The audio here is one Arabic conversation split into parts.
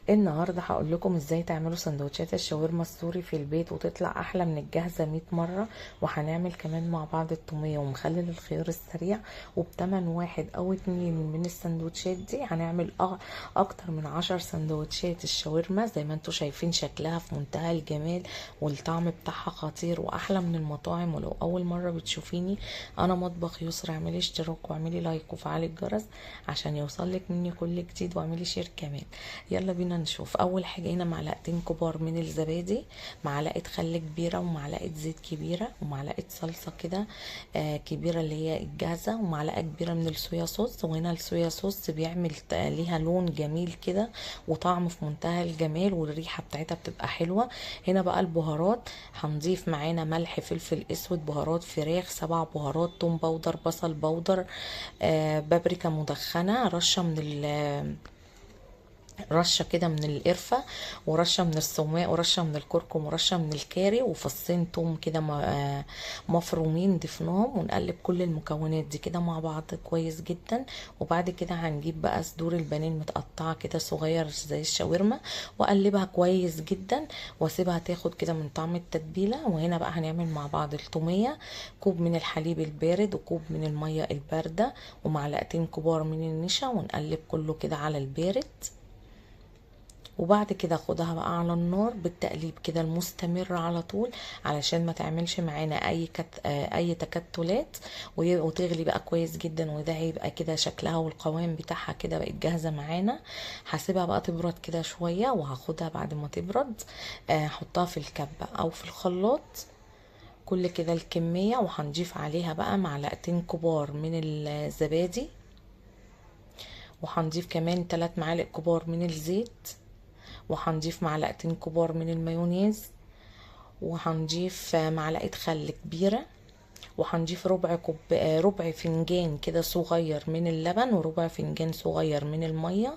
النهارده هقول لكم ازاي تعملوا سندوتشات الشاورما السوري في البيت وتطلع احلى من الجاهزه 100 مره. وهنعمل كمان مع بعض التوميه ومخلل الخيار السريع، وبتمن واحد او اتنين من السندوتشات دي هنعمل اكتر من 10 سندوتشات الشاورما. زي ما انتوا شايفين شكلها في منتهى الجمال، والطعم بتاعها خطير واحلى من المطاعم. ولو اول مره بتشوفيني، انا مطبخ يسرى، اعملي اشتراك واعملي لايك وفعلي الجرس عشان يوصلك مني كل جديد، واعملي شير كمان. يلا بينا نشوف. اول حاجه هنا معلقتين كبار من الزبادي، معلقه خل كبيره، ومعلقه زيت كبيره، ومعلقه صلصه كده كبيره اللي هي الجاهزه، ومعلقه كبيره من الصويا صوص. وهنا الصويا صوص بيعمل ليها لون جميل كده وطعم في منتهى الجمال، والريحه بتاعتها بتبقى حلوه. هنا بقى البهارات، هنضيف معانا ملح، فلفل اسود، بهارات فراخ، 7 بهارات، توم باودر، بصل باودر، بابريكا مدخنه، رشه كده من القرفه، ورشه من السماق، ورشه من الكركم، ورشه من الكاري، وفصين توم كده مفرومين ضفناهم. ونقلب كل المكونات دي كده مع بعض كويس جدا. وبعد كده هنجيب بقى صدور البانيه متقطعه كده صغير زي الشاورما، واقلبها كويس جدا واسيبها تاخد كده من طعم التتبيله. وهنا بقى هنعمل مع بعض التوميه، كوب من الحليب البارد، وكوب من الميه البارده، ومعلقتين كبار من النشا، ونقلب كله كده على البارد. وبعد كده اخدها بقى على النار بالتقليب كده المستمر على طول، علشان ما تعملش معانا اي تكتلات، وتغلي بقى كويس جدا. وده هيبقى كده شكلها والقوام بتاعها كده بقت جاهزه معانا. هسيبها بقى تبرد كده شويه، وهاخدها بعد ما تبرد احطها في الكبه او في الخلاط كل كده الكميه. وهنضيف عليها بقى معلقتين كبار من الزبادي، وهنضيف كمان 3 معالق كبار من الزيت، وهنضيف معلقتين كبار من المايونيز، وهنضيف معلقة خل كبيرة، وهنضيف ربع فنجان كده صغير من اللبن، وربع فنجان صغير من المية،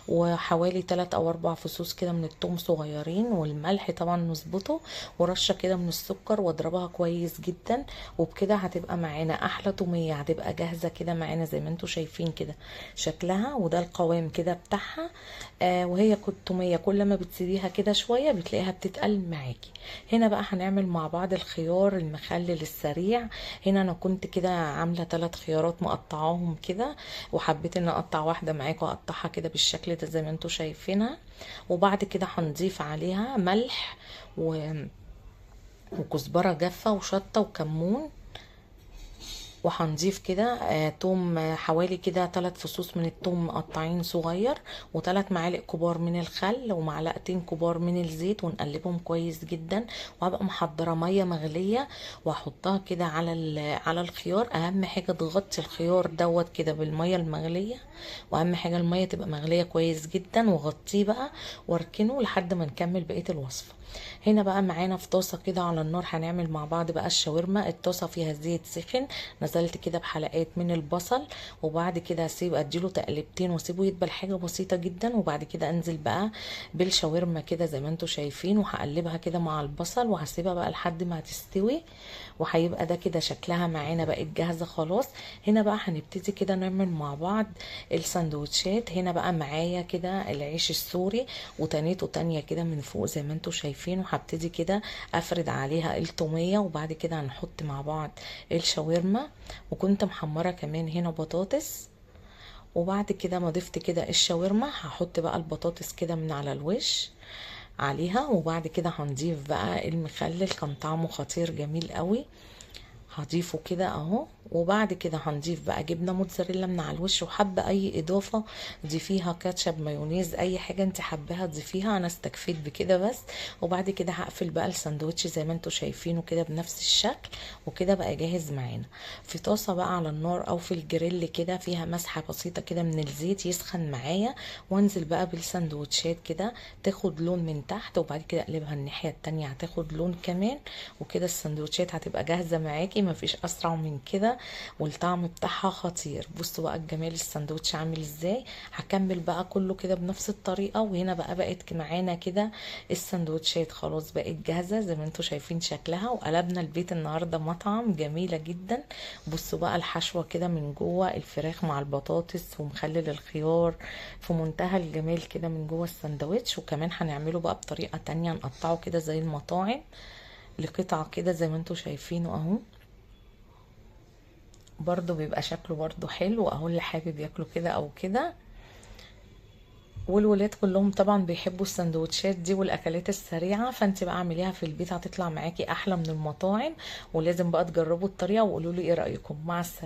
وحوالي 3 او 4 فصوص كده من الثوم صغيرين، والملح طبعا نظبطه، ورشة كده من السكر، واضربها كويس جدا. وبكده هتبقى معانا احلى تومية، هتبقى جاهزة كده معانا زي ما انتوا شايفين كده شكلها. وده القوام كده بتاعها. وهي تومية كل ما بتسيبيها كده شوية بتلاقيها بتتقل معاكي. هنا بقى هنعمل مع بعض الخيار المخلل السريع. هنا انا كنت كده عامله 3 خيارات مقطعاهم كده، وحبيت ان اقطع واحده معاكم، اقطعها كده بالشكل ده زي ما انتم شايفينها. وبعد كده هنضيف عليها ملح وكزبره جافه وشطه وكمون. وهنضيف كده توم، حوالي كده 3 فصوص من التوم مقطعين صغير، و3 معالق كبار من الخل، ومعلقتين كبار من الزيت، ونقلبهم كويس جدا. وهبقى محضره ميه مغليه واحطها كده على الخيار. اهم حاجه تغطي الخيار دوت كده بالميه المغليه، واهم حاجه الميه تبقى مغليه كويس جدا. وغطيه بقى واركنه لحد ما نكمل بقيه الوصفه. هنا بقى معانا في طاسه كده على النار هنعمل مع بعض بقى الشاورما. الطاسه فيها زيت سخن، نزلت كده بحلقات من البصل، وبعد كده اديله تقلبتين واسيبه يدبل حاجه بسيطه جدا. وبعد كده انزل بقى بالشاورما كده زي ما انتم شايفين، وهقلبها كده مع البصل، وهسيبها بقى لحد ما تستوي. وهيبقى ده كده شكلها معانا بقت جاهزه خلاص. هنا بقى هنبتدي كده نعمل مع بعض السندوتشات. هنا بقى معايا كده العيش السوري، وتانيته تانية كده من فوق زي ما انتم شايفين. وهبتدي كده افرد عليها التوميه، وبعد كده هنحط مع بعض الشاورما. وكنت محمره كمان هنا بطاطس. وبعد كده ما ضفت كده الشاورما، هحط بقى البطاطس كده من على الوش عليها. وبعد كده هنضيف بقى المخلل، كان طعمه خطير جميل قوي، هضيفه كده اهو. وبعد كده هنضيف بقى جبنه موتزاريلا من على الوش، وحابه اي اضافه ضيفيها، كاتشب، مايونيز، اي حاجه انت حباها تضيفيها. انا استكفيت بكده بس. وبعد كده هقفل بقى الساندوتش زي ما انتم شايفينه كده بنفس الشكل. وكده بقى جاهز معانا في طاسه بقى على النار او في الجريل كده فيها مسحه بسيطه كده من الزيت يسخن معايا. وانزل بقى بالساندوتشات كده تاخد لون من تحت، وبعد كده اقلبها الناحيه التانية هتاخد لون كمان. وكده الساندوتشات هتبقى جاهزه معاكي مفيش اسرع من كده، والطعم بتاعها خطير. بصوا بقى الجمال الساندوتش عامل ازاي. هكمل بقى كله كده بنفس الطريقة. وهنا بقى بقت معانا كده الساندوتشات خلاص بقت جاهزة زي ما انتوا شايفين شكلها. وقلبنا البيت النهاردة مطعم، جميلة جدا. بصوا بقى الحشوة كده من جوه، الفراخ مع البطاطس ومخلل الخيار في منتهى الجمال كده من جوه الساندوتش. وكمان هنعمله بقى بطريقة تانية، نقطعه كده زي المطاعم لقطع كده زي ما انتوا شايفينه اهو. برضو بيبقى شكله برضو حلو اهو، اللي حابب ياكله كده او كده. والولاد كلهم طبعا بيحبوا السندوتشات دي والاكلات السريعه، فانت بقى اعمليها في البيت هتطلع معاكي احلى من المطاعم. ولازم بقى تجربوا الطريقه وقولوا لي ايه رايكم. مع السلامه.